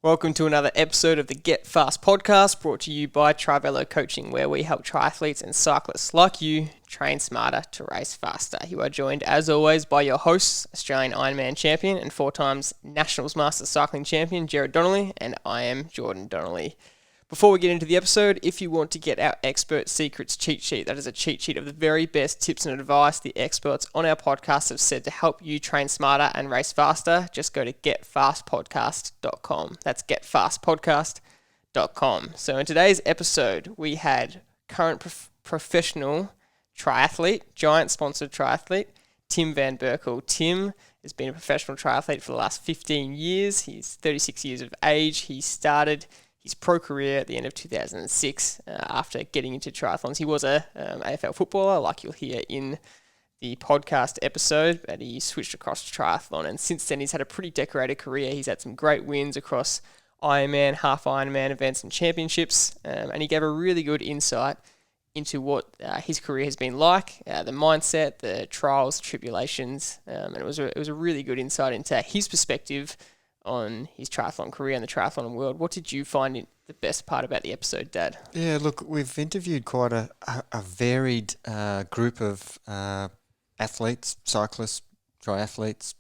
Welcome to another episode of the Get Fast podcast, brought to you by Trivelo Coaching, where we help triathletes and cyclists like you train smarter to race faster. You are joined, as always, by your hosts, Australian Ironman Champion and 4 times Nationals Master Cycling Champion, Gerard Donnelly, and I am Jordan Donnelly. Before we get into the episode, if you want to get our Expert Secrets cheat sheet, that is a cheat sheet of the very best tips and advice the experts on our podcast have said to help you train smarter and race faster, just go to getfastpodcast.com. That's getfastpodcast.com. So in today's episode, we had current professional triathlete, giant-sponsored triathlete, Tim Van Berkel. Tim has been a professional triathlete for the last 15 years. He's 36 years of age. He started his pro career at the end of 2006 after getting into triathlons. He was a AFL footballer, like you'll hear in the podcast episode, but he switched across to triathlon, and since then he's had a pretty decorated career. He's had some great wins across Ironman, half Ironman events and championships, and he gave a really good insight into what his career has been like, the mindset, the trials, tribulations, and it was a really good insight into his perspective on his triathlon career and the triathlon world. What did you find the best part about the episode, Dad? Yeah, look, we've interviewed quite a varied group of athletes, cyclists, triathletes,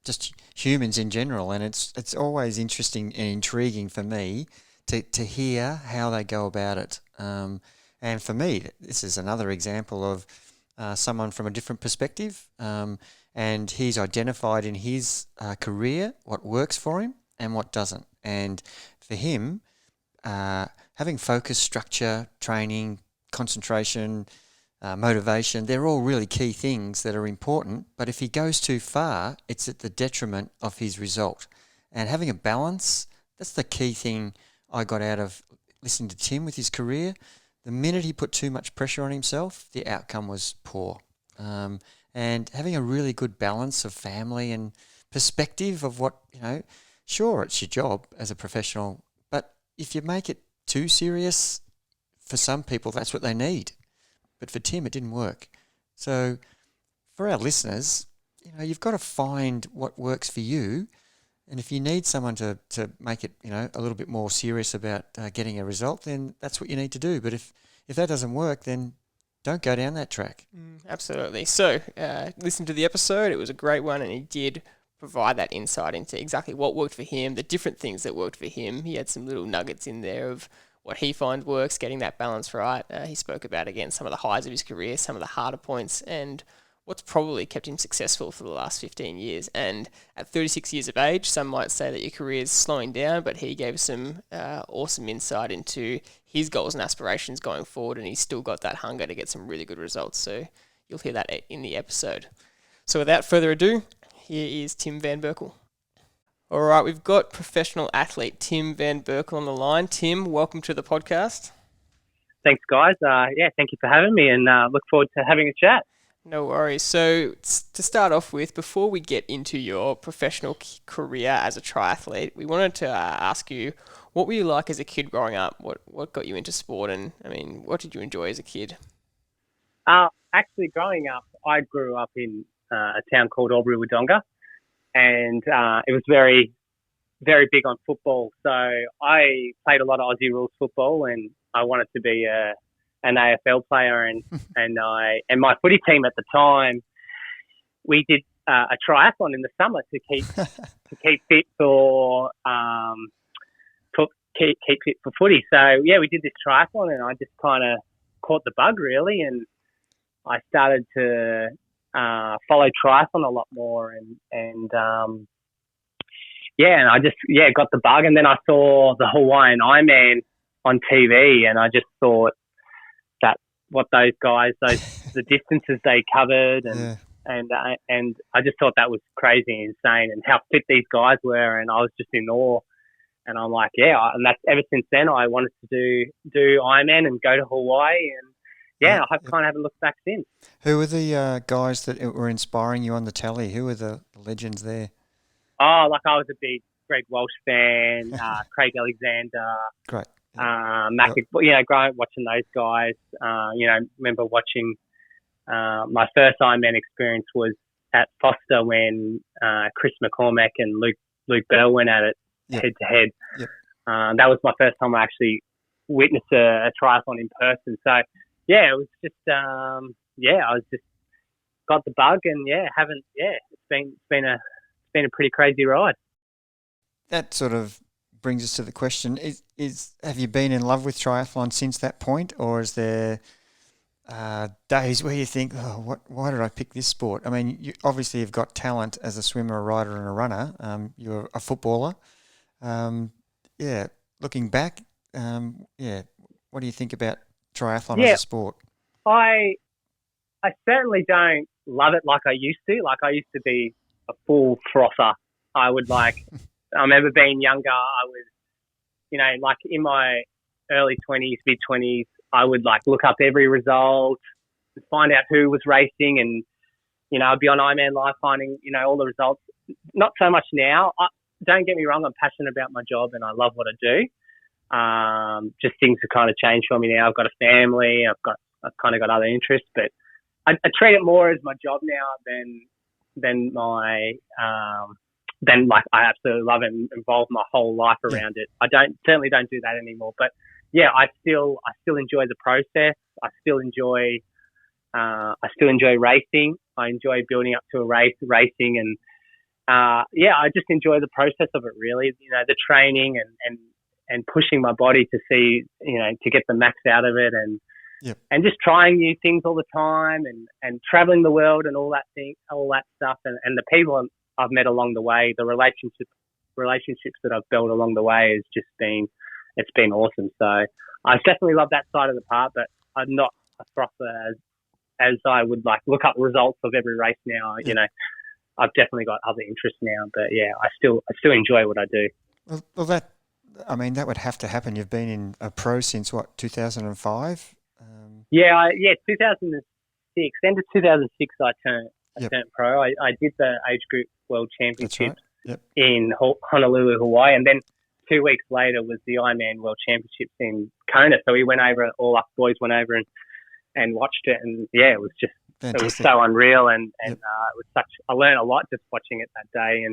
just humans in general, and it's always interesting and intriguing for me to hear how they go about it. And for me, this is another example of someone from a different perspective. And he's identified in his career what works for him and what doesn't. And for him, having focus, structure, training, concentration, motivation, they're all really key things that are important. But if he goes too far, it's at the detriment of his result. And having a balance, that's the key thing I got out of listening to Tim with his career. The minute he put too much pressure on himself, the outcome was poor. And having a really good balance of family and perspective of what, sure, it's your job as a professional, but if you make it too serious, for some people, that's what they need. But for Tim, it didn't work. So for our listeners, you've got to find what works for you. And if you need someone to make it, a little bit more serious about getting a result, then that's what you need to do. But if that doesn't work, then don't go down that track. Absolutely. So listen to the episode. It was a great one, and he did provide that insight into exactly what worked for him, the different things that worked for him. He had some little nuggets in there of what he finds works, getting that balance right. He spoke about, again, some of the highs of his career, some of the harder points, and what's probably kept him successful for the last 15 years. And at 36 years of age, some might say that your career is slowing down, but he gave some awesome insight into his goals and aspirations going forward, and he's still got that hunger to get some really good results. So you'll hear that in the episode. So without further ado, here is Tim Van Berkel. All right, we've got professional athlete Tim Van Berkel on the line. Tim, welcome to the podcast. Thanks, guys. Thank you for having me, and look forward to having a chat. No worries. So to start off with, before we get into your professional career as a triathlete, we wanted to ask you, what were you like as a kid growing up? What got you into sport? And, what did you enjoy as a kid? Actually, growing up, I grew up in a town called Albury-Wodonga, and it was very, very big on football. So I played a lot of Aussie rules football, and I wanted to be an AFL player, and my footy team at the time, we did a triathlon in the summer to keep fit for keep fit for footy. So yeah, we did this triathlon, and I just kind of caught the bug really, and I started to follow triathlon a lot more, and I just got the bug, and then I saw the Hawaiian Ironman on TV, and I just thought that what those guys, the distances they covered, and I just thought that was crazy and insane, and how fit these guys were, and I was just in awe. And I'm like, and that's ever since then I wanted to do Ironman and go to Hawaii, and I haven't looked back since. Who were the guys that were inspiring you on the telly? Who were the legends there? Oh, I was a big Greg Walsh fan, Craig Alexander. Great. Growing up watching those guys. Remember watching my first Ironman experience was at Foster when Chris McCormack and Luke Bell went at it head to head. Yep. That was my first time I actually witnessed a triathlon in person. So yeah, it was just I was just got the bug, and it's been a pretty crazy ride. That sort of brings us to the question: is have you been in love with triathlon since that point, or is there days where you think, why did I pick this sport? I mean, you obviously you've got talent as a swimmer, a rider, and a runner. You're a footballer. Looking back, what do you think about triathlon as a sport? I certainly don't love it like I used to. Like, I used to be a full frother. I would I remember being younger, I was, like in my early 20s, mid 20s, I would look up every result, find out who was racing, and, I'd be on Ironman Live finding, all the results. Not so much now. Don't get me wrong, I'm passionate about my job and I love what I do. Just things have kind of changed for me now. I've got a family, I've kind of got other interests, but I treat it more as my job now than my I absolutely love it and involve my whole life around it. I certainly don't do that anymore. But yeah, I still enjoy the process. I still enjoy racing. I enjoy building up to a racing, and I just enjoy the process of it, really. The training and pushing my body to see, to get the max out of it, and and just trying new things all the time, and traveling the world and all that stuff, and the people I've met along the way, the relationships that I've built along the way has just been awesome. So I definitely love that side of the part, but I'm not a frother as I would look up results of every race now. I've definitely got other interests now, but yeah, I still enjoy what I do. Well, that would have to happen. You've been in a pro since what, 2005? 2006. End of 2006, I turned pro. I did the age group world championships in Honolulu, Hawaii, and then 2 weeks later was the Ironman World Championships in Kona. So we went over, all us boys went over and watched it, and it was just fantastic. It was so unreal, and it was I learned a lot just watching it that day,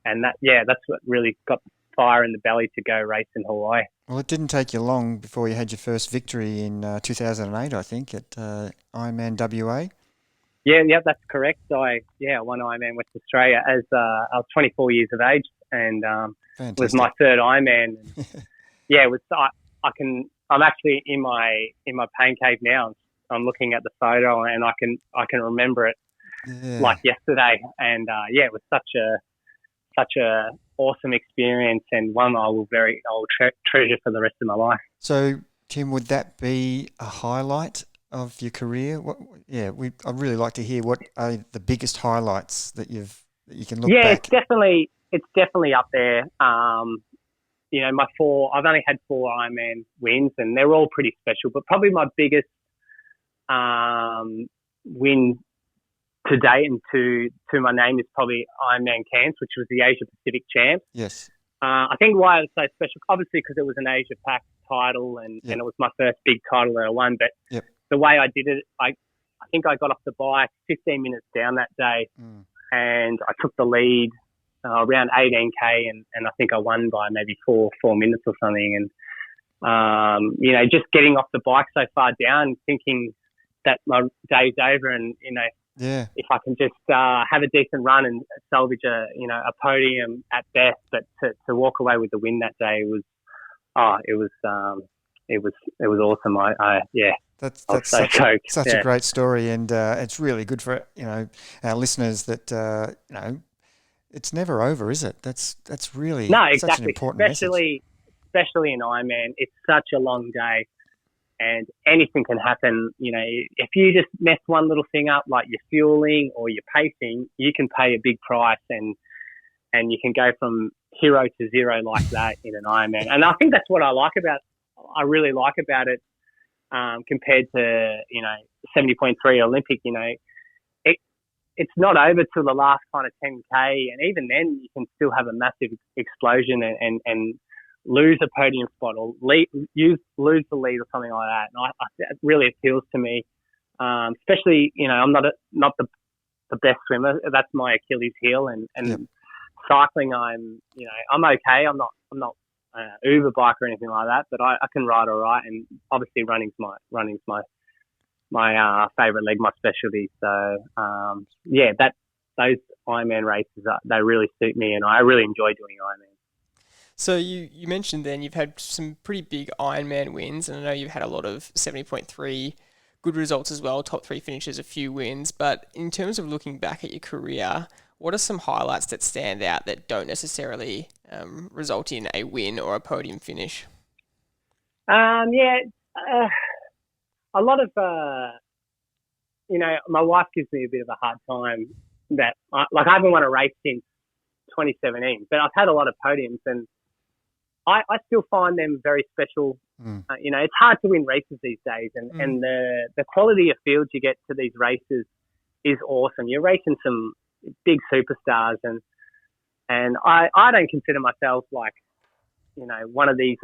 and that's what really got the fire in the belly to go race in Hawaii. Well, it didn't take you long before you had your first victory in 2008, I think, at Ironman WA. Yeah, that's correct. I won Ironman West Australia as I was 24 years of age, and was my third Ironman. It was. I'm actually in my pain cave now. I'm looking at the photo, and I can remember it like yesterday. And it was such a awesome experience, and one I'll treasure for the rest of my life. So, Tim, would that be a highlight of your career? I'd really like to hear what are the biggest highlights that you can look back. It's definitely up there. I've only had 4 Ironman wins, and they're all pretty special, but probably my biggest win to date and to my name is probably Ironman Cairns, which was the Asia Pacific champ. Yes. I think why it was so special, obviously because it was an Asia Pac title, and it was my first big title that I won, but the way I did it, I think I got off the bike 15 minutes down that day, and I took the lead around 18K, and I think I won by maybe 4 minutes or something. And, just getting off the bike so far down, thinking that my day's over, and, if I can just have a decent run and salvage a podium at best, but to walk away with the win that day was awesome. That's stoked. Such a great story, and it's really good for our listeners that it's never over, is it? That's really such an important message. Especially in Ironman, it's such a long day, and anything can happen. If you just mess one little thing up, like your fueling or your pacing, you can pay a big price, and you can go from hero to zero like that in an Ironman. And I think that's what I really like about it, compared to 70.3 Olympic. It's not over till the last kind of 10K, and even then you can still have a massive explosion and lose a podium spot or lose the lead or something like that. And it really appeals to me, especially I'm not the best swimmer. That's my Achilles heel, and cycling, I'm okay. I'm not Uber bike or anything like that, but I can ride all right. And obviously running's my favourite leg, my specialty. So those Ironman races, they really suit me, and I really enjoy doing Ironman. So you mentioned then you've had some pretty big Ironman wins, and I know you've had a lot of 70.3 good results as well, top 3 finishes, a few wins. But in terms of looking back at your career, what are some highlights that stand out that don't necessarily result in a win or a podium finish? A lot of, my wife gives me a bit of a hard time that I haven't won a race since 2017, but I've had a lot of podiums, and I still find them very special. It's hard to win races these days, and the quality of fields you get to these races is awesome. You're racing some big superstars, and I don't consider myself one of these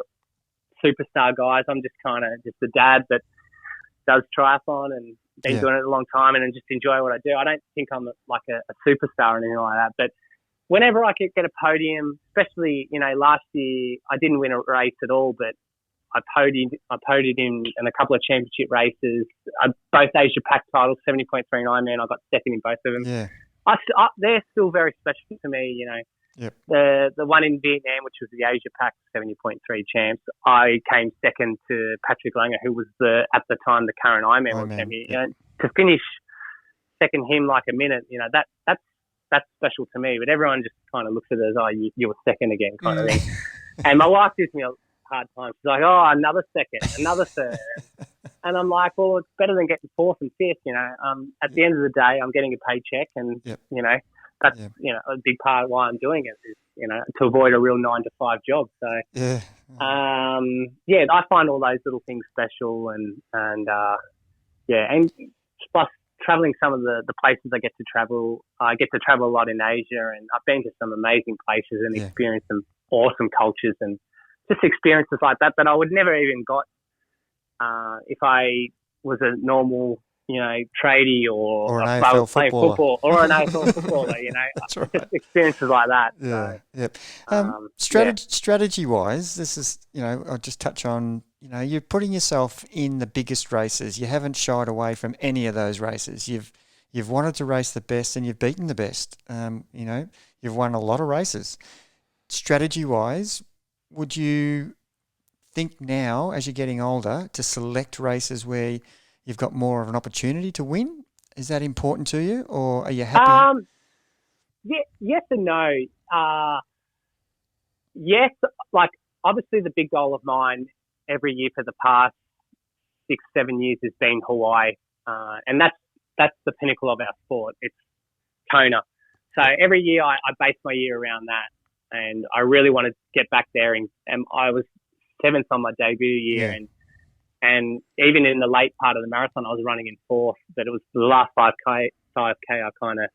superstar guys. I'm just kind of just a dad that does triathlon and been doing it a long time and just enjoy what I do. I don't think I'm like a superstar or anything like that, but whenever I could get a podium, especially, last year I didn't win a race at all, but I podied in a couple of championship races, both Asia Pac titles, 70.3 and Ironman. I got second in both of them. Yeah. They're still very special to me, Yep. The one in Vietnam, which was the Asia Pac 70.3 champs, I came second to Patrick Langer, who was at the time the current Ironman world champion. Yep. To finish second him like a minute, that's special to me. But everyone just kind of looks at it as, you were second again kind of thing. And my wife gives me a hard time. She's like, another second, another third. And I'm like, well, it's better than getting fourth and fifth, At the end of the day, I'm getting a paycheck, and, that's, a big part of why I'm doing it is, to avoid a real 9-to-5 job. So, I find all those little things special, and plus traveling some of the places I get to travel a lot in Asia, and I've been to some amazing places and experienced some awesome cultures and just experiences like that I would never even got if I was a normal, tradie or an a AFL playing footballer. football or an AFL footballer, That's right. Just experiences like that. Yeah. So, yep. Strategy-wise, this is, I'll just touch on, you're putting yourself in the biggest races. You haven't shied away from any of those races. You've wanted to race the best, and you've beaten the best. You've won a lot of races. Strategy-wise, would you think now, as you're getting older, to select races where you've got more of an opportunity to win? Is that important to you, or are you happy? Yes and no. Yes, obviously the big goal of mine every year for the past 6-7 years has been Hawaii, and that's the pinnacle of our sport. It's Kona. So every year I base my year around that, and I really want to get back there. And I was 7th on my debut year, and even in the late part of the marathon, I was running in 4th. But it was the last 5K I kind of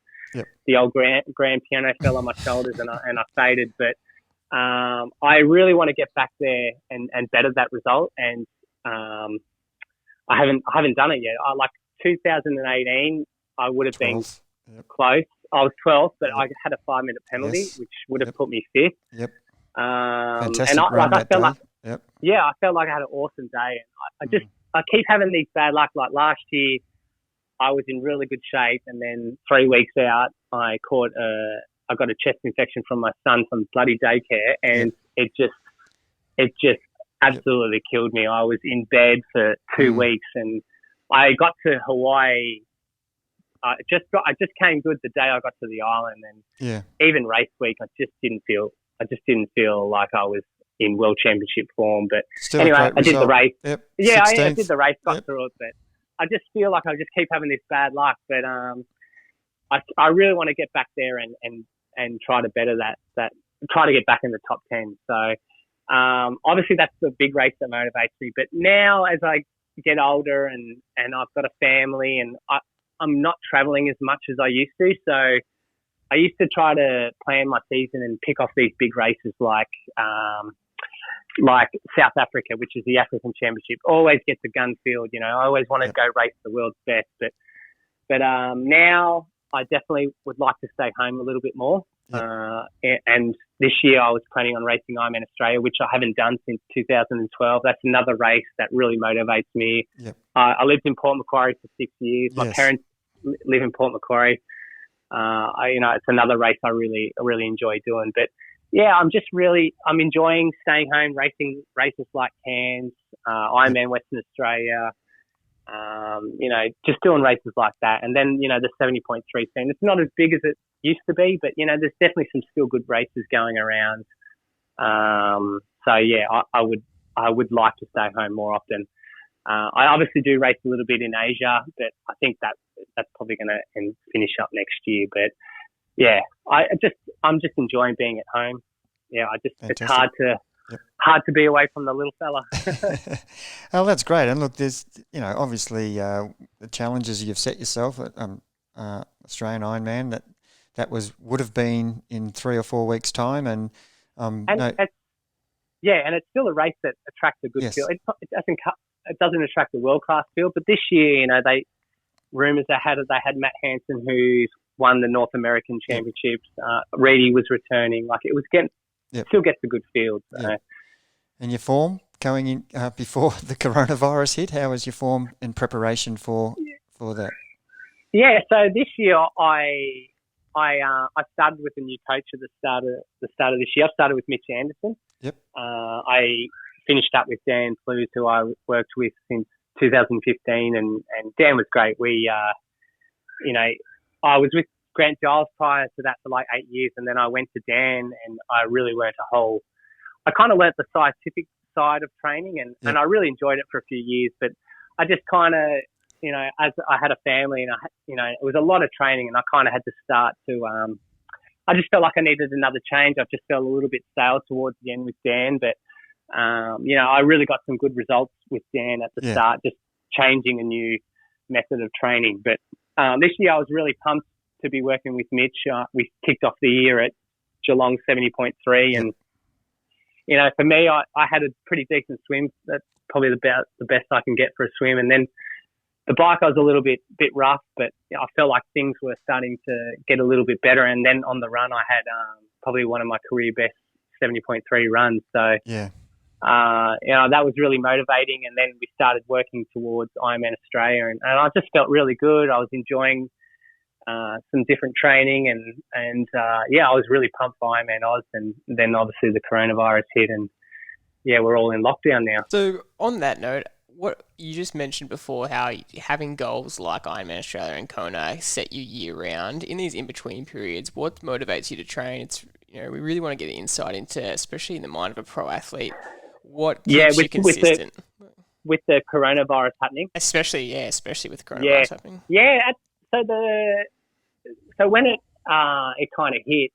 the old grand piano fell on my shoulders, and I faded. But I really want to get back there and better that result. And I haven't done it yet. 2018, I would have 12th. been close. I was 12th, but I had a 5-minute penalty, which would have put me 5th. Yep. Fantastic and I felt like, yep. I felt like I had an awesome day. And I keep having these bad luck. Like last year, I was in really good shape, and then 3 weeks out, I got a chest infection from my son from bloody daycare, and it just absolutely killed me. I was in bed for 2 weeks, and I got to Hawaii. I just came good the day I got to the island, and even race week, I just didn't feel like I was in world championship form. But still anyway, I did the race. Yep. Yeah, 16th. I did the race, got through it, but I just feel like I just keep having this bad luck. But I really want to get back there and try to better that, try to get back in the top 10. So obviously that's the big race that motivates me. But now as I get older and I've got a family, and I'm not traveling as much as I used to. So I used to try to plan my season and pick off these big races like South Africa, which is the African Championship. Always get to Gunfield, I always want to go race the world's best. But now I definitely would like to stay home a little bit more. And this year I was planning on racing Ironman Australia, which I haven't done since 2012. That's another race that really motivates me. Yep. I lived in Port Macquarie for 6 years. My Yes. parents live in Port Macquarie. It's another race I really enjoy doing. But yeah, I'm enjoying staying home, racing races like Cairns, Ironman Western Australia, just doing races like that. And then, the 70.3 scene, it's not as big as it used to be, but, there's definitely some still good races going around. So yeah, I would like to stay home more often. I obviously do race a little bit in Asia, but I think that's probably going to finish up next year. But yeah, I'm just enjoying being at home. Yeah, it's hard to be away from the little fella. Oh, that's great. And look, there's obviously the challenges you've set yourself at Australian Ironman that would have been in 3 or 4 weeks' time, and it's still a race that attracts a good field. It doesn't attract a world class field, but this year, rumours they had Matt Hansen, who's won the North American Championships. Reedy was returning. Like, it was still gets a good field. So. Yep. And your form going in before the coronavirus hit, how was your form in preparation for that? Yeah, so this year I started with a new coach at the start of this year. I started with Mitch Anderson. Yep. I finished up with Dan Plews, who I worked with since 2015, and Dan was great. We, I was with Grant Giles prior to that for like 8 years, and then I went to Dan, and I really learnt I kind of learnt the scientific side of training, and I really enjoyed it for a few years, but I just kind of, as I had a family and it was a lot of training, and I kind of had to start to, I just felt like I needed another change. I just felt a little bit stale towards the end with Dan, but, I really got some good results with Dan at the start, just changing a new method of training. But this year I was really pumped to be working with Mitch. We kicked off the year at Geelong 70.3, and, for me, I had a pretty decent swim. That's probably about the best I can get for a swim. And then the bike, I was a little bit rough, but I felt like things were starting to get a little bit better. And then on the run, I had probably one of my career best 70.3 runs. So, that was really motivating. And then we started working towards Ironman Australia, and I just felt really good. I was enjoying some different training, and I was really pumped for Ironman Oz. And then obviously the coronavirus hit, and we're all in lockdown now. So on that note, what you just mentioned before, how having goals like Ironman Australia and Kona set you year round, in these in-between periods, what motivates you to train? It's, we really want to get insight into, especially in the mind of a pro athlete, what keeps you consistent. With the coronavirus happening. Especially with coronavirus happening. Yeah. So when it kind of hit,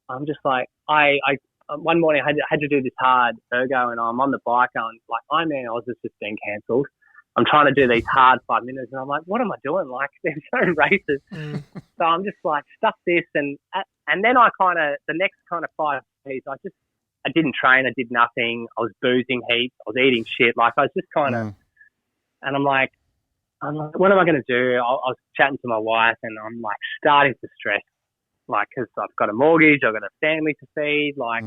I'm just like, I one morning I had to do this hard ergo, and I'm on the bike going like, Ironman Oz has just been cancelled. I'm trying to do these hard 5 minutes, and I'm like, what am I doing? Like, there's no races. So I'm just like, stuff this, and then I kind of, the next kind of 5 days, I didn't train, I did nothing, I was boozing heaps, I was eating shit, like I was just kind of, and I'm like, what am I going to do? I was chatting to my wife, and I'm like starting to stress, like, because I've got a mortgage, I've got a family to feed, like,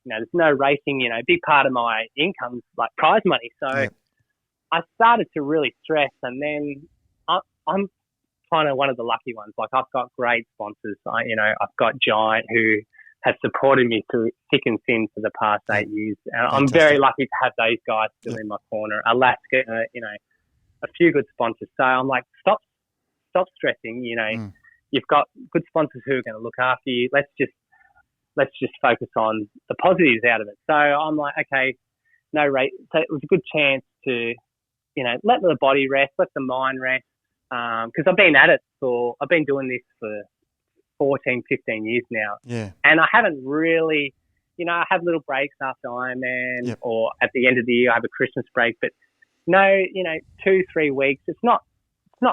there's no racing, a big part of my income's like prize money. So I started to really stress, and then I'm kind of one of the lucky ones. Like, I've got great sponsors. I've got Giant, who has supported me through thick and thin for the past 8 years. And I'm very lucky to have those guys still in my corner. Alaska, a few good sponsors. So I'm like, stop stressing. You've got good sponsors who are going to look after you. Let's just focus on the positives out of it. So I'm like, okay, no race. So it was a good chance to, let the body rest, let the mind rest. Because I've been doing this for 14, 15 years now. Yeah. And I haven't really, I have little breaks after Ironman or at the end of the year, I have a Christmas break, but no, 2-3 weeks, it's not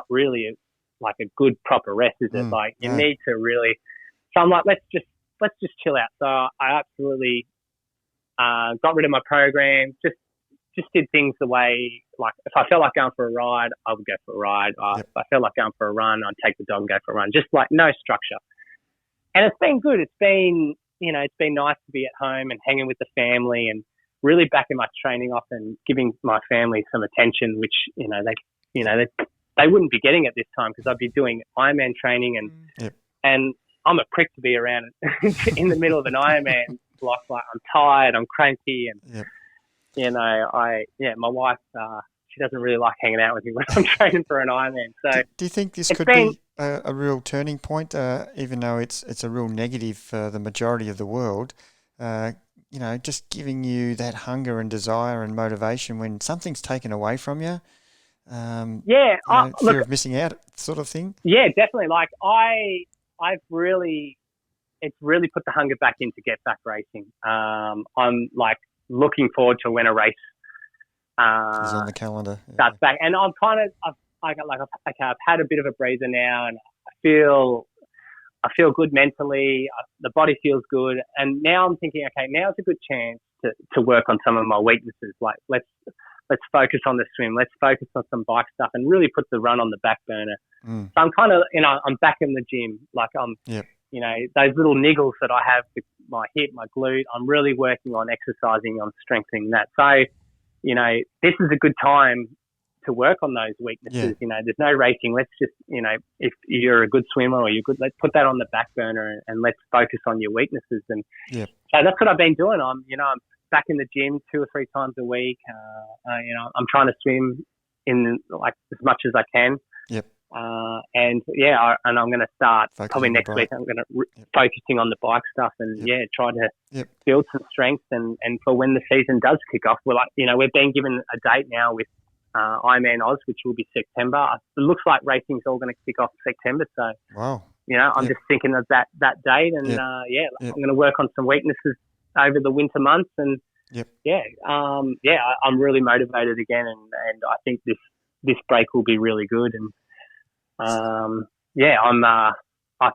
really like a good proper rest, is it? Like, you need to really, so I'm like, let's just chill out. So I absolutely got rid of my program, just did things the way, like, if I felt like going for a ride, I would go for a ride. If I felt like going for a run, I'd take the dog and go for a run. Just like no structure. and it's been good. It's been, it's been nice to be at home and hanging with the family and really backing my training off and giving my family some attention, which, they wouldn't be getting at this time because I'd be doing Ironman training and I'm a prick to be around in the middle of an Ironman. Like I'm tired, I'm cranky, and my wife, she doesn't really like hanging out with me when I'm training for an Ironman. So, do you think this could be a real turning point, even though it's a real negative for the majority of the world? Just giving you that hunger and desire and motivation when something's taken away from you. Fear of missing out, sort of thing. Yeah, definitely. Like it's really put the hunger back in to get back racing. I'm like looking forward to when a race is on the calendar. Starts back, and I've had a bit of a breather now, and I feel good mentally. The body feels good, and now I'm thinking, okay, now's a good chance to work on some of my weaknesses. Like let's focus on the swim. Let's focus on some bike stuff, and really put the run on the back burner. So I'm kind of, I'm back in the gym. Like I'm, those little niggles that I have with my hip, my glute, I'm really working on exercising, on strengthening that. So, this is a good time to work on those weaknesses. There's no racing. Let's just, if you're a good swimmer or you're good, let's put that on the back burner and let's focus on your weaknesses. And so that's what I've been doing. I'm back in the gym 2 or 3 times a week. I'm trying to swim in like as much as I can. And I'm going to start probably next week. I'm going to focusing on the bike stuff and try to build some strength and for when the season does kick off. We've been given a date now with Ironman Oz, which will be September. It looks like racing's all going to kick off September. So wow, I'm just thinking of that date, and I'm going to work on some weaknesses over the winter months, and I'm really motivated again, and I think this break will be really good, and I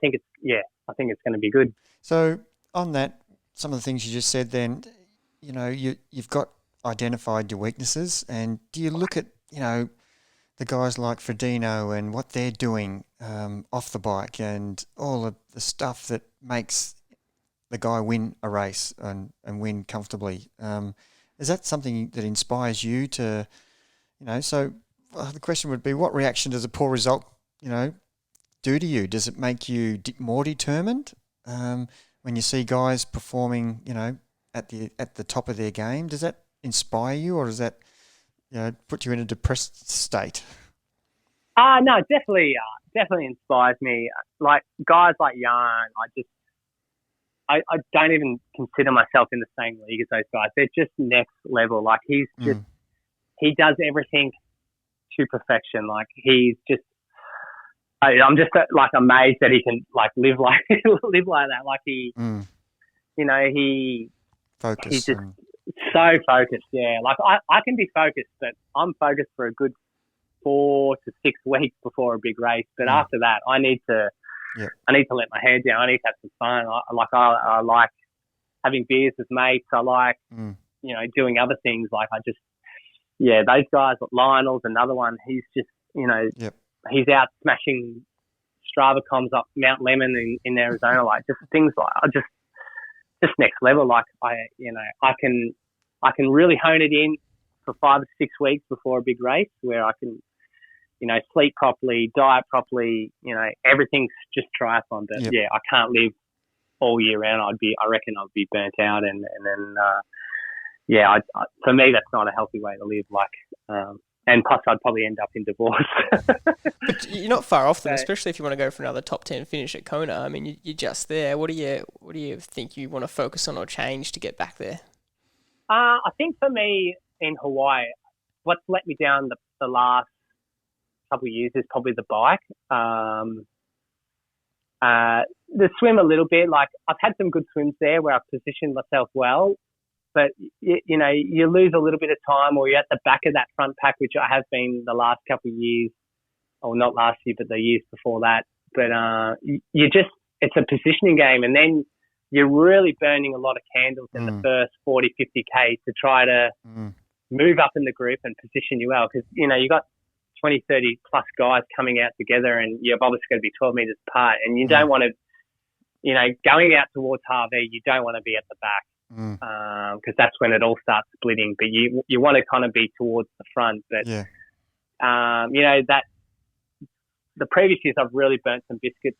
think it's going to be good. So on that, some of the things you just said, then you've got identified your weaknesses, and do you look at the guys like Frodeno and what they're doing off the bike and all of the stuff that makes the guy win a race and win comfortably? Is that something that inspires you to, so the question would be, what reaction does a poor result, do to you? Does it make you more determined when you see guys performing, at the top of their game? Does that inspire you, or does that, put you in a depressed state? No, definitely inspires me. Like guys like Jan, I don't even consider myself in the same league as those guys. They're just next level. Like he does everything to perfection. Like he's just, I'm just like amazed that he can like live like that. Like he, he's just so focused. Yeah. Like I can be focused, but I'm focused for a good 4 to 6 weeks before a big race. But after that, I need to let my hair down. I need to have some fun. I like having beers with mates. I like, doing other things. Like those guys, like Lionel's another one. He's just, he's out smashing Strava comms up Mount Lemmon in Arizona. Like just things like, just next level. Like I can really hone it in for 5 or 6 weeks before a big race where I can, sleep properly, diet properly, everything's just triathlon. But I can't live all year round. I reckon I'd be burnt out, and then for me that's not a healthy way to live. Like, and plus I'd probably end up in divorce. But you're not far off them, especially if you want to go for another top 10 finish at Kona. I mean, you're just there. What do you think you want to focus on or change to get back there? I think for me in Hawaii, what's let me down the last couple of years is probably the bike. The swim a little bit. Like I've had some good swims there where I've positioned myself well, but you lose a little bit of time, or you're at the back of that front pack, which I have been the last couple of years, or not last year, but the years before that. But it's a positioning game, and then you're really burning a lot of candles in the first 40, 50 K to try to move up in the group and position you well. Because, you got 20, 30 plus guys coming out together, and you've obviously got to be 12 meters apart, and you don't want to, going out towards Harvey, you don't want to be at the back because that's when it all starts splitting. But you want to kind of be towards the front. But that the previous years I've really burnt some biscuits.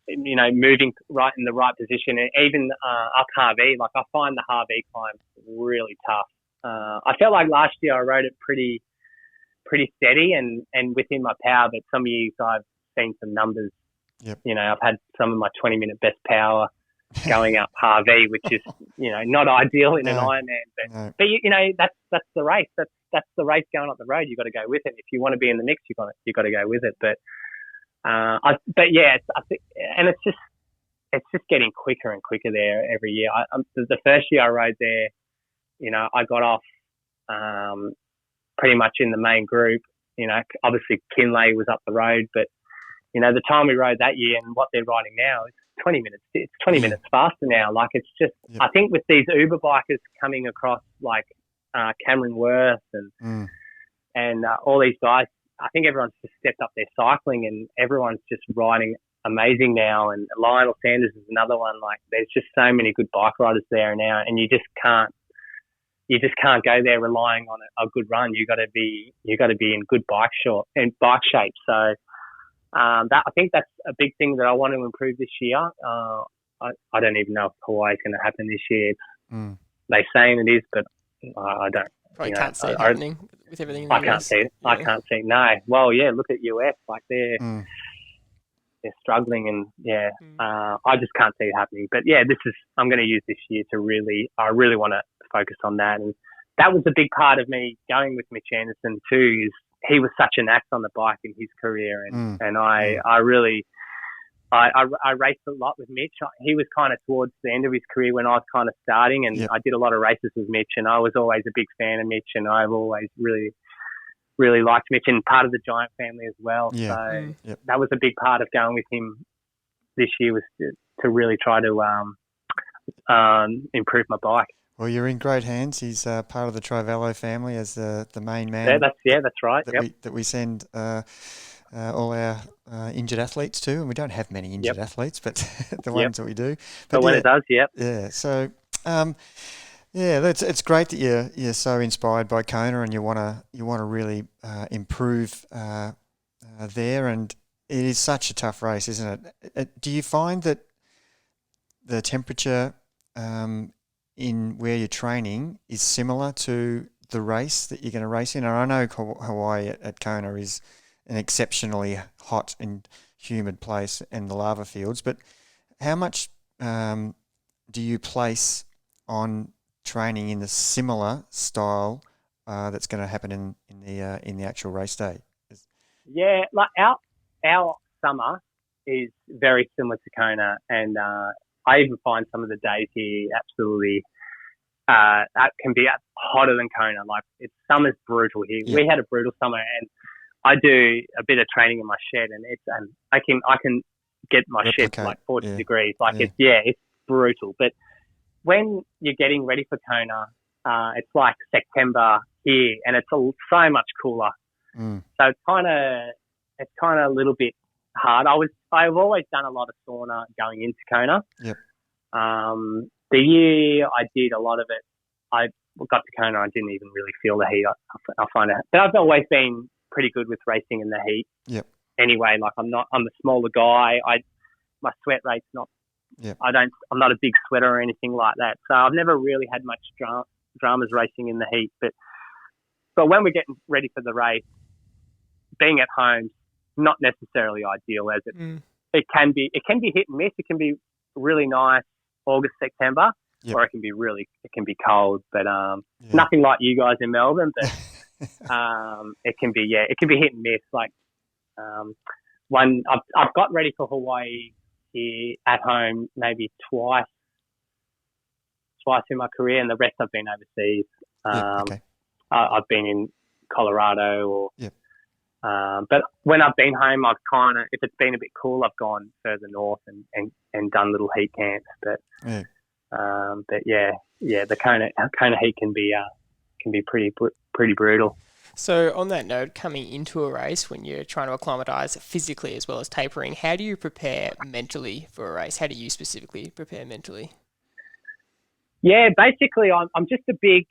Moving right in the right position, and even up Harvey. Like I find the Harvey climb really tough. I felt like last year I rode it pretty steady and within my power. But some years I've seen some numbers. Yep. I've had some of my 20-minute best power going up Harvey, which is not ideal in an Ironman. But that's the race. That's the race going up the road. You've got to go with it. If you want to be in the mix, you've got to go with it. But I think, and it's just getting quicker and quicker there every year. The first year I rode there, I got off pretty much in the main group. Obviously Kinlay was up the road, but the time we rode that year and what they're riding now, it's 20 minutes. It's 20 minutes faster now. Like it's just, I think with these Uber bikers coming across, like Cameron Worth and all these guys, I think everyone's just stepped up their cycling and everyone's just riding amazing now. And Lionel Sanders is another one. Like there's just so many good bike riders there now, and you just can't go there relying on a good run. You got to be in good bike shape. So I think that's a big thing that I want to improve this year. I don't even know if Hawaii's going to happen this year. They're saying it is, but I don't. Probably can't see it happening with everything in the US. Can't see it. I can't see it. No. Well, yeah, look at US. Like they're struggling and I just can't see it happening. But yeah, I'm going to use this year I really want to focus on that. And that was a big part of me going with Mitch Anderson too, is he was such an axe on the bike in his career. And I really raced a lot with Mitch. He was kind of towards the end of his career when I was kind of starting, and I did a lot of races with Mitch, and I was always a big fan of Mitch, and I've always really, really liked Mitch, and part of the Giant family as well. So that was a big part of going with him this year, was to really try to improve my bike. Well, you're in great hands. He's part of the Trivelo family as the main man. That's right. That we send all our injured athletes to, and we don't have many injured athletes, but the ones that we do. But when it does, yeah. So, it's great that you're so inspired by Kona, and you want to really improve there. And it is such a tough race, isn't it? Do you find that the temperature in where you're training is similar to the race that you're going to race in? And I know Hawaii at Kona is an exceptionally hot and humid place, and the lava fields, but how much do you place on training in the similar style that's going to happen in the actual race day? Yeah, like our summer is very similar to Kona, and I even find some of the days here absolutely that can be hotter than Kona. Like summer's brutal here. We had a brutal summer, and I do a bit of training in my shed, and it's I can get my shed to like 40 degrees. Like it's brutal. But when you're getting ready for Kona, it's like September here, and it's so much cooler. So it's kind of a little bit hard. I've always done a lot of sauna going into Kona. The year I did a lot of it, I got to Kona, I didn't even really feel the heat. I find it, but I've always been pretty good with racing in the heat. Anyway, like I'm a smaller guy. My sweat rate's not. I'm not a big sweater or anything like that. So I've never really had much dramas racing in the heat. But when we're getting ready for the race, being at home, not necessarily ideal, as it can be hit and miss. It can be really nice August, September, or it can be cold. But nothing like you guys in Melbourne. But it can be hit and miss. Like I've got ready for Hawaii here at home maybe twice in my career, and the rest I've been overseas. I've been in Colorado but when I've been home, I've if it's been a bit cool, I've gone further north and done little heat camps. But the Kona heat can be pretty brutal. So on that note, coming into a race when you're trying to acclimatise physically as well as tapering, how do you prepare mentally for a race? How do you specifically prepare mentally? Yeah, basically, I'm just a big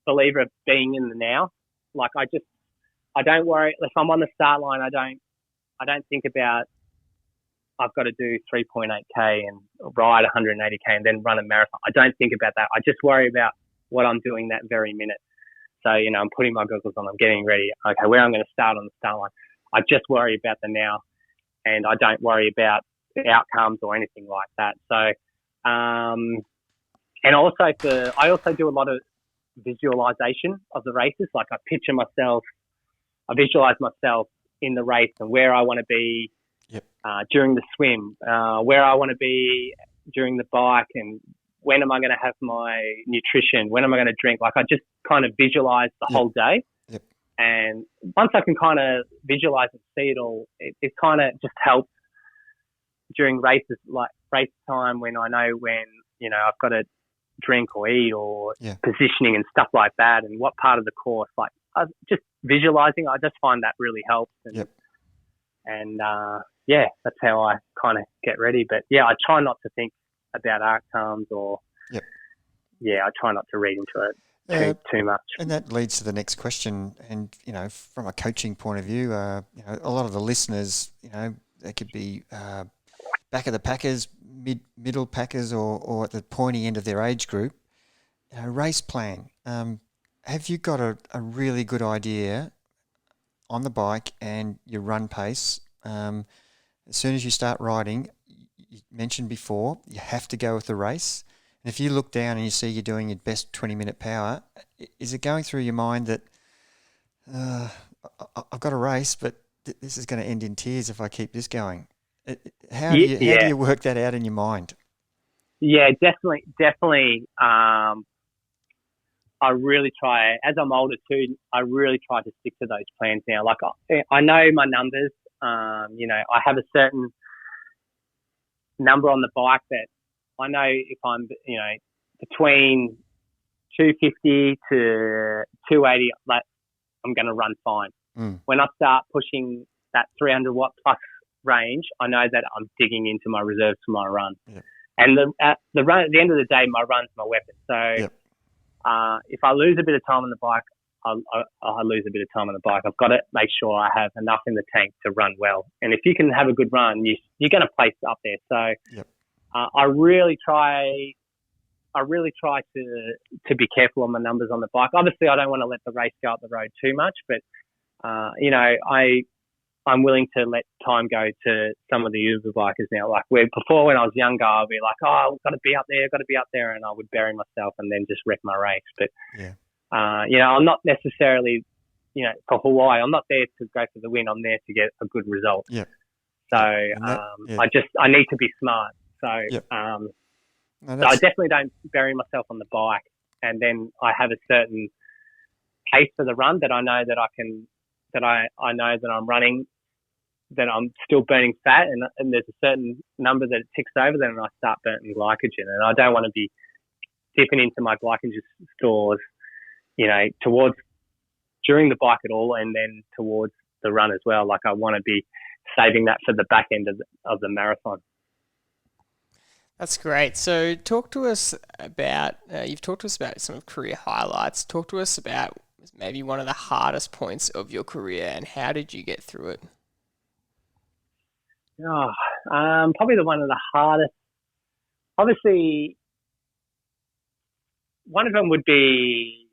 believer of being in the now. Like I don't worry if I'm on the start line. I don't think about I've got to do 3.8k and ride 180k and then run a marathon. I don't think about that. I just worry about what I'm doing that very minute. So, I'm putting my goggles on, I'm getting ready. Okay, where I'm going to start on the start line. I just worry about the now, and I don't worry about the outcomes or anything like that. So, and also I also do a lot of visualization of the races. Like I visualize myself in the race and where I want to be during the swim, where I want to be during the bike, and when am I going to have my nutrition? When am I going to drink? Like I just kind of visualize the whole day. Yep. And once I can kind of visualize and see it all, it kind of just helps during races, like race time when I know when, I've got to drink or eat or positioning and stuff like that, and what part of the course. Like just visualizing, I just find that really helps. And that's how I kind of get ready. But I try not to think about outcomes or I try not to read into it too much. And that leads to the next question. And from a coaching point of view, a lot of the listeners, they could be back of the packers, middle packers, or at the pointy end of their age group. Race plan. Have you got a really good idea on the bike and your run pace? As soon as you start riding, you mentioned before, you have to go with the race. And if you look down and you see you're doing your best 20-minute power, is it going through your mind that I've got a race, but this is going to end in tears if I keep this going? How do you work that out in your mind? Yeah, definitely. I really try, as I'm older too, I really try to stick to those plans now. Like I know my numbers. I have a certain number on the bike that I know if I'm, between 250 to 280, like I'm going to run fine. When I start pushing that 300 watt plus range, I know that I'm digging into my reserves for my run. Yep. And at the end of the day, my run's my weapon. So if I lose a bit of time on the bike, I lose a bit of time on the bike. I've got to make sure I have enough in the tank to run well. And if you can have a good run, you're going to place up there. So I really try to be careful on my numbers on the bike. Obviously, I don't want to let the race go up the road too much, but I'm willing to let time go to some of the uber bikers now. Like before when I was younger, I'd be like, I've got to be up there, and I would bury myself and then just wreck my race. But I'm not necessarily, for Hawaii, I'm not there to go for the win. I'm there to get a good result. Yeah. So I need to be smart. So so I definitely don't bury myself on the bike, and then I have a certain pace for the run that I know that I can, that I know that I'm running, that I'm still burning fat, and there's a certain number that it ticks over, then I start burning glycogen, and I don't want to be dipping into my glycogen stores, towards during the bike at all, and then towards the run as well. Like I want to be saving that for the back end of the marathon. That's great. So talk to us about, you've talked to us about some career highlights. Talk to us about maybe one of the hardest points of your career, and how did you get through it? Probably one of the hardest. Obviously, one of them would be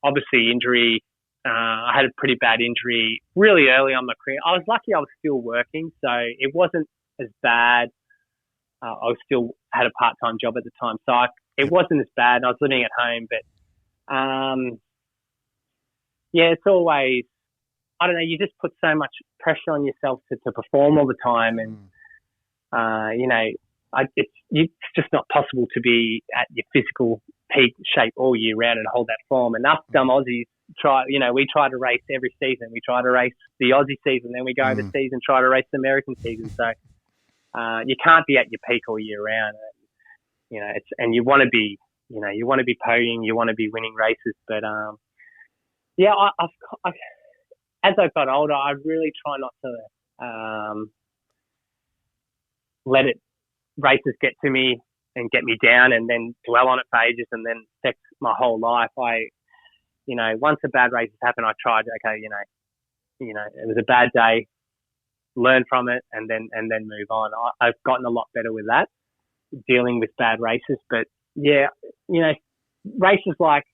obviously injury. I had a pretty bad injury really early on in my career. I was lucky I was still working, so it wasn't as bad. I was still had a part-time job at the time, so it wasn't as bad. I was living at home, but it's always, I don't know, you just put so much pressure on yourself to perform all the time, and it's just not possible to be at your physical peak shape all year round and hold that form. And us dumb Aussies we try to race every season. We try to race the Aussie season, then we go overseas and try to race the American season. So you can't be at your peak all year round. And you want to be, you want to be podium, you want to be winning races, but Yeah, as I've got older, I really try not to let races get to me and get me down and then dwell on it for ages and then affect my whole life. Once a bad race has happened, I tried, okay, it was a bad day, learn from it and then move on. I've gotten a lot better with that, dealing with bad races. But yeah, races like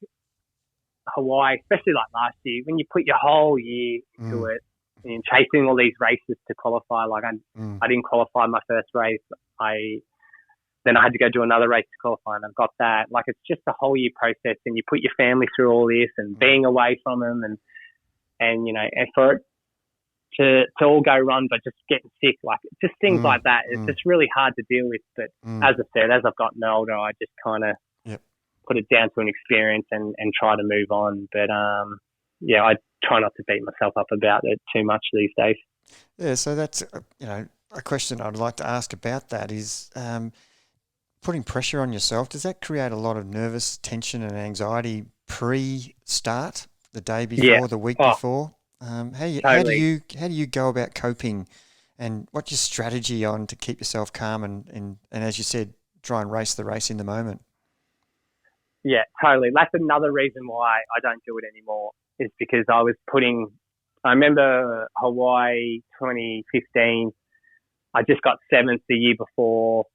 Hawaii, especially like last year, when you put your whole year into it and chasing all these races to qualify, like I didn't qualify my first race. Then I had to go do another race to qualify and I've got that. Like it's just a whole year process and you put your family through all this and being away from them and for it to all go wrong, but just getting sick, like just things like that. It's just really hard to deal with. But as I said, as I've gotten older, I just kind of put it down to an experience and try to move on. But I try not to beat myself up about it too much these days. Yeah, so that's a question I'd like to ask about that is putting pressure on yourself. Does that create a lot of nervous tension and anxiety pre-start, the day before, the week before? How do you go about coping, and what's your strategy on to keep yourself calm and as you said, try and race the race in the moment? Yeah, totally. That's another reason why I don't do it anymore, is because I remember Hawaii 2015, I just got seventh the year before.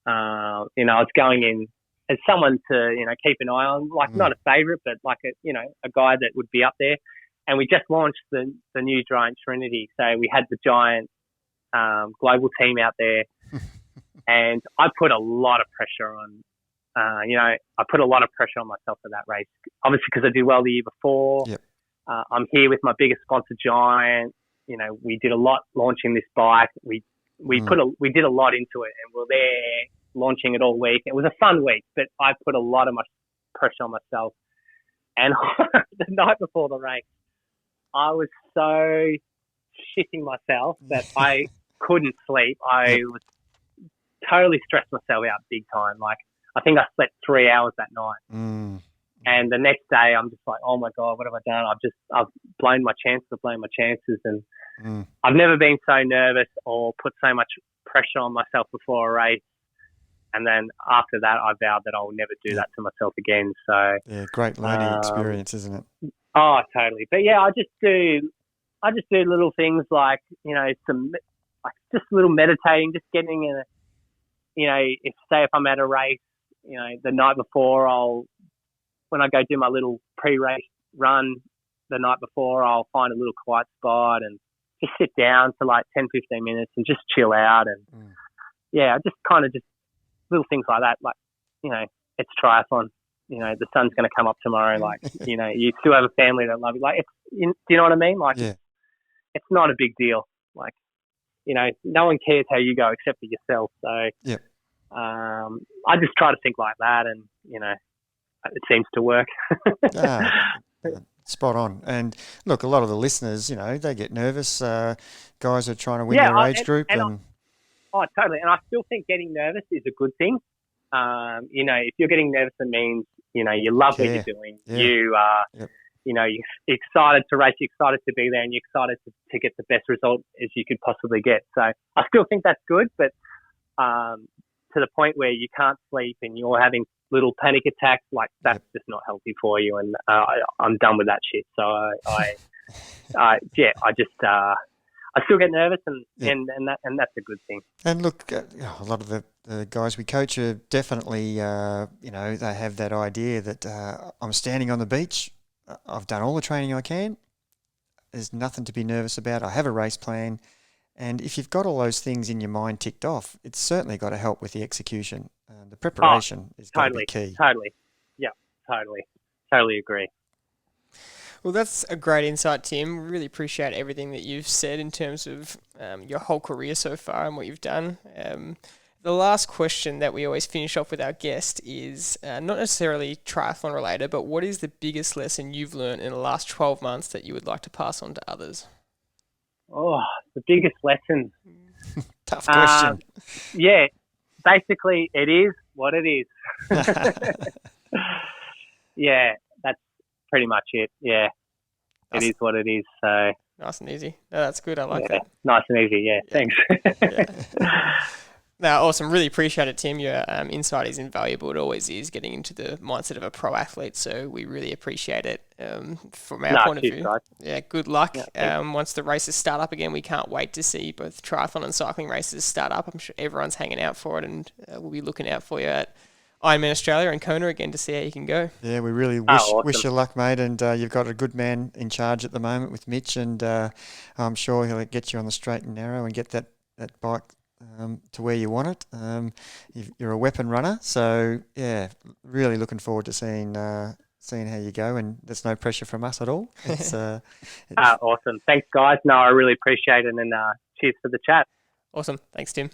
I was going in as someone to, keep an eye on, like not a favourite, but like a guy that would be up there. And we just launched the new Giant Trinity. So we had the Giant global team out there and I put a lot of pressure on, I put a lot of pressure on myself for that race, obviously because I did well the year before. Yep. I'm here with my biggest sponsor, Giant. We did a lot launching this bike. We did a lot into it and we're there launching it all week. It was a fun week, but I put a lot of my pressure on myself. And the night before the race, I was so shitting myself that I couldn't sleep. I was totally stressed myself out big time. Like, I think I slept 3 hours that night. And the next day, I'm just like, oh my God, what have I done? I've blown my chances. And I've never been so nervous or put so much pressure on myself before a race. And then after that, I vowed that I'll never do that to myself again. So yeah, great learning experience, isn't it? Oh, totally. But yeah, I just do little things like, just little meditating, just getting in if I'm at a race, the night before when I go do my little pre-race run the night before, I'll find a little quiet spot and just sit down for like 10, 15 minutes and just chill out. And I just kind of just little things like that. Like, it's triathlon. The sun's going to come up tomorrow. Like, you still have a family that love you. Like, do you know what I mean? Like, it's not a big deal. Like, no one cares how you go except for yourself. So, I just try to think like that, and it seems to work. Spot on. And look, a lot of the listeners, they get nervous. Guys are trying to win their age group, oh, totally. And I still think getting nervous is a good thing. If you're getting nervous, it means, you love what you're doing. Yeah. You are, you're excited to race, you're excited to be there, and you're excited to get the best result as you could possibly get. So I still think that's good, but to the point where you can't sleep and you're having little panic attacks, like that's just not healthy for you. And I'm done with that shit. So I still get nervous, and that's a good thing. And look, a lot of the guys we coach are definitely, they have that idea that I'm standing on the beach, I've done all the training I can, there's nothing to be nervous about, I have a race plan, and if you've got all those things in your mind ticked off, it's certainly got to help with the execution. The preparation is going to be key. Totally. Yeah, totally agree. Well, that's a great insight, Tim. Really appreciate everything that you've said in terms of your whole career so far and what you've done. The last question that we always finish off with our guest is not necessarily triathlon related, but what is the biggest lesson you've learned in the last 12 months that you would like to pass on to others? Oh, the biggest lesson. Tough question. Yeah, basically it is what it is. Yeah, that's pretty much it. Yeah. it is what it is. So nice and easy. No, that's good. I like that. Nice and easy. Yeah. Thanks. Yeah. No, awesome. Really appreciate it, Tim. Your insight is invaluable. It always is, getting into the mindset of a pro athlete. So we really appreciate it from our point of view. Guys. Yeah, good luck. Once the races start up again, we can't wait to see both triathlon and cycling races start up. I'm sure everyone's hanging out for it, and we'll be looking out for you at Ironman Australia and Kona again to see how you can go. Yeah, we really wish you luck, mate. And you've got a good man in charge at the moment with Mitch, and I'm sure he'll get you on the straight and narrow and get that bike to where you want it. You're a weapon runner, so yeah, really looking forward to seeing how you go. And there's no pressure from us at all. It's awesome. Thanks, guys. No, I really appreciate it, and cheers for the chat. Awesome. Thanks, Tim.